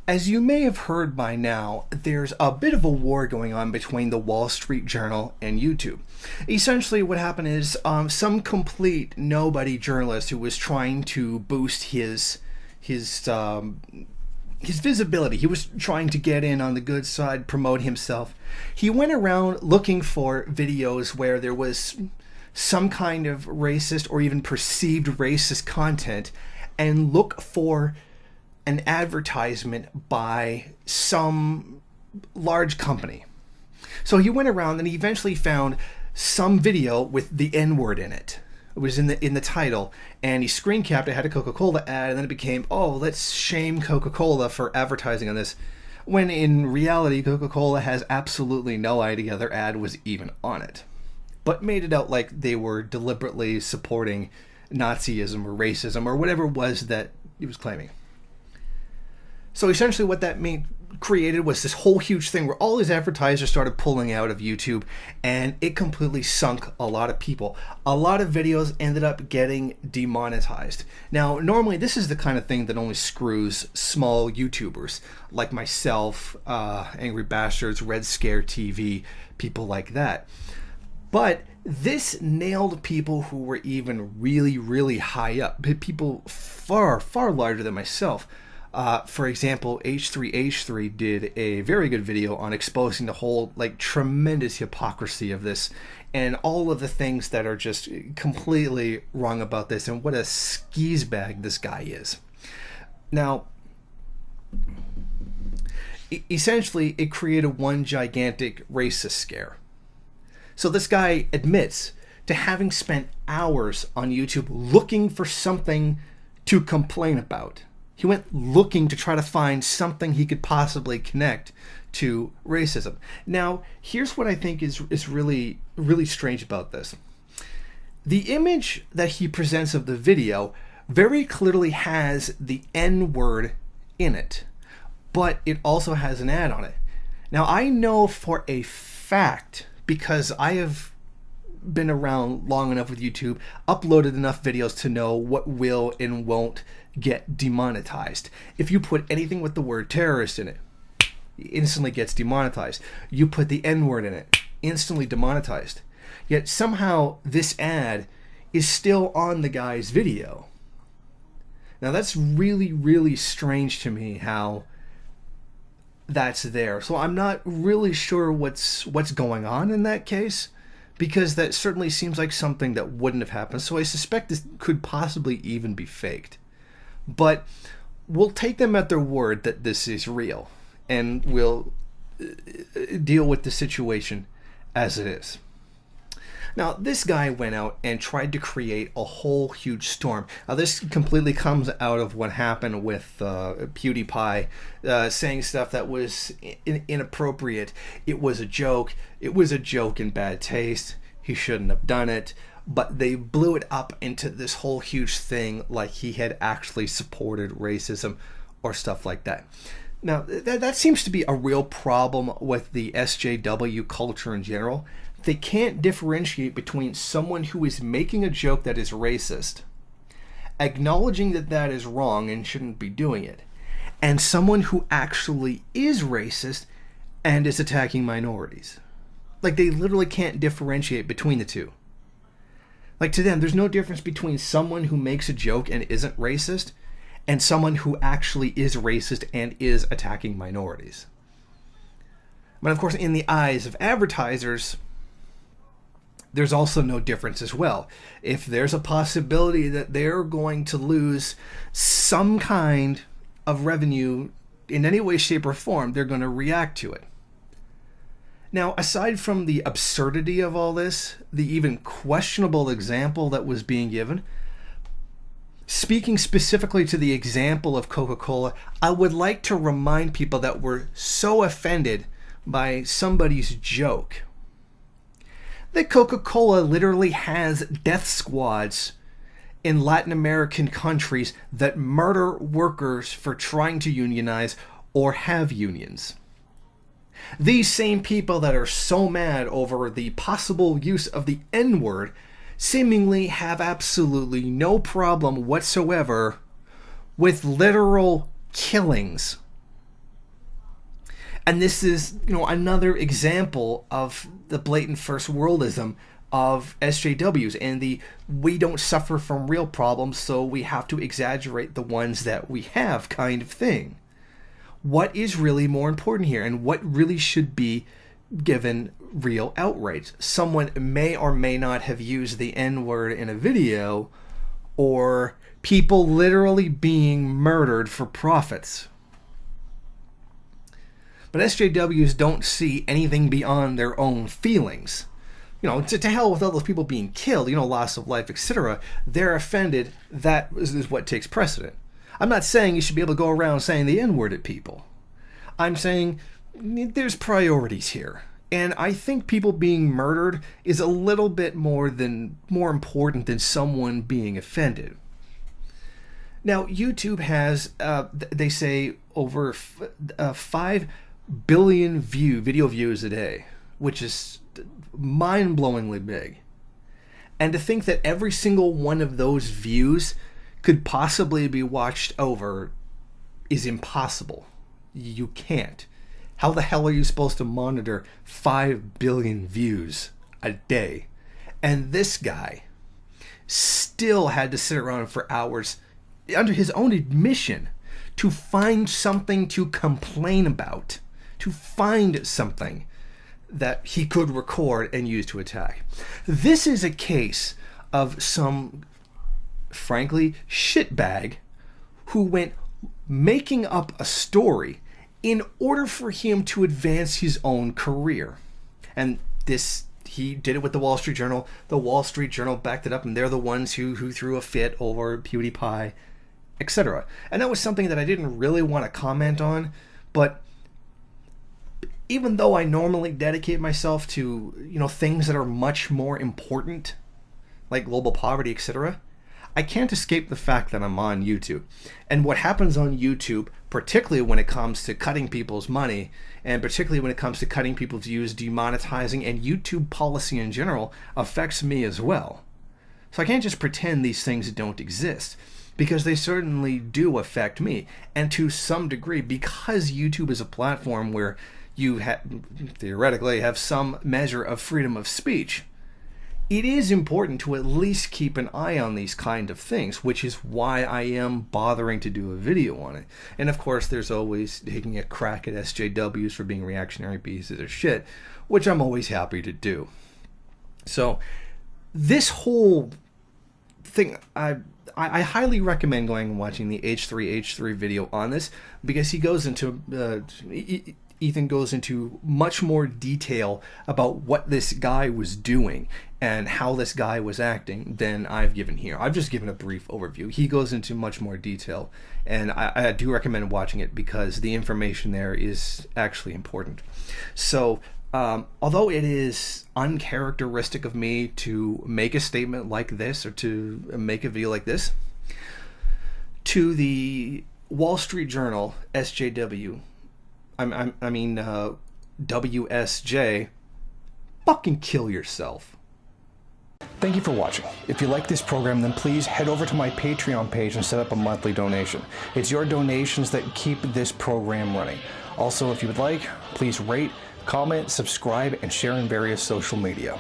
As you may have heard by now, there's a bit of a war going on between the Wall Street Journal and YouTube. Essentially, what happened is some complete nobody journalist who was trying to boost his visibility. He was trying to get in on the good side, promote himself. He went around looking for videos where there was some kind of racist or even perceived racist content and look for an advertisement by some large company. So he went around and he eventually found some video with the N-word in it. It was in the title, and he screen capped it, had a Coca-Cola ad, and then it became, oh, let's shame Coca-Cola for advertising on this, when in reality Coca-Cola has absolutely no idea their ad was even on it, but made it out like they were deliberately supporting Nazism or racism or whatever it was that he was claiming. So essentially what that created was this whole huge thing where all these advertisers started pulling out of YouTube, and it completely sunk a lot of people. A lot of videos ended up getting demonetized. Now, normally this is the kind of thing that only screws small YouTubers like myself, Angry Bastards, Red Scare TV, people like that. But this nailed people who were even really, really high up, people far, far larger than myself. For example, H3H3 did a very good video on exposing the whole tremendous hypocrisy of this and all of the things that are just completely wrong about this and what a skis bag this guy is. Now, essentially, it created one gigantic racist scare. So this guy admits to having spent hours on YouTube looking for something to complain about. He went looking to try to find something he could possibly connect to racism. Now, here's what I think is really, really strange about this. The image that he presents of the video very clearly has the N-word in it, but it also has an ad on it. Now, I know for a fact, because I have been around long enough with YouTube, uploaded enough videos to know what will and won't get demonetized. If you put anything with the word terrorist in it, it instantly gets demonetized. You put the N-word in it, instantly demonetized. Yet somehow this ad is still on the guy's video. Now that's really, really strange to me how that's there. So I'm not really sure what's going on in that case, because that certainly seems like something that wouldn't have happened. So I suspect this could possibly even be faked. But we'll take them at their word that this is real, and we'll deal with the situation as it is. Now, this guy went out and tried to create a whole huge storm. Now, this completely comes out of what happened with PewDiePie saying stuff that was inappropriate. It was a joke. It was a joke in bad taste. He shouldn't have done it. But they blew it up into this whole huge thing like he had actually supported racism or stuff like that. Now, that seems to be a real problem with the SJW culture in general. They can't differentiate between someone who is making a joke that is racist, acknowledging that that is wrong and shouldn't be doing it, and someone who actually is racist and is attacking minorities. Like, they literally can't differentiate between the two. Like, to them, there's no difference between someone who makes a joke and isn't racist and someone who actually is racist and is attacking minorities. But of course, in the eyes of advertisers, there's also no difference as well. If there's a possibility that they're going to lose some kind of revenue in any way, shape, or form, they're going to react to it. Now, aside from the absurdity of all this, the even questionable example that was being given, speaking specifically to the example of Coca-Cola, I would like to remind people that were so offended by somebody's joke that Coca-Cola literally has death squads in Latin American countries that murder workers for trying to unionize or have unions. These same people that are so mad over the possible use of the N-word seemingly have absolutely no problem whatsoever with literal killings And this is, another example of the blatant first worldism of SJWs and the we don't suffer from real problems, so we have to exaggerate the ones that we have kind of thing. What is really more important here, and what really should be given real outrage? Someone may or may not have used the N-word in a video, or people literally being murdered for profits. But SJWs don't see anything beyond their own feelings. To hell with all those people being killed, loss of life, etc. They're offended. That is what takes precedent. I'm not saying you should be able to go around saying the N-word at people. I'm saying there's priorities here. And I think people being murdered is a little bit more important than someone being offended. Now, YouTube has, they say, over 5 billion video views a day, which is mind-blowingly big. And to think that every single one of those views could possibly be watched over is impossible. You can't. How the hell are you supposed to monitor 5 billion views a day? And this guy still had to sit around for hours, under his own admission, to find something to complain about, to find something that he could record and use to attack. This is a case of some, frankly, shitbag who went making up a story in order for him to advance his own career. And he did it with the Wall Street Journal. The Wall Street Journal backed it up, and they're the ones who threw a fit over PewDiePie, etc. And that was something that I didn't really want to comment on, but even though I normally dedicate myself to, things that are much more important, like global poverty, etc., I can't escape the fact that I'm on YouTube. And what happens on YouTube, particularly when it comes to cutting people's money, and particularly when it comes to cutting people's views, demonetizing, and YouTube policy in general, affects me as well. So I can't just pretend these things don't exist, because they certainly do affect me. And to some degree, because YouTube is a platform where you theoretically have some measure of freedom of speech, it is important to at least keep an eye on these kind of things, which is why I am bothering to do a video on it. And of course, there's always taking a crack at SJWs for being reactionary pieces of shit, which I'm always happy to do. So this whole thing, I highly recommend going and watching the H3H3 video on this, because he goes into Ethan goes into much more detail about what this guy was doing and how this guy was acting than I've given here. I've just given a brief overview. He goes into much more detail, and I do recommend watching it because the information there is actually important. So although it is uncharacteristic of me to make a statement like this or to make a video like this, to the Wall Street Journal, SJW, WSJ, fucking kill yourself. Thank you for watching. If you like this program, then please head over to my Patreon page and set up a monthly donation. It's your donations that keep this program running. Also, if you would like, please rate, comment, subscribe, and share in various social media.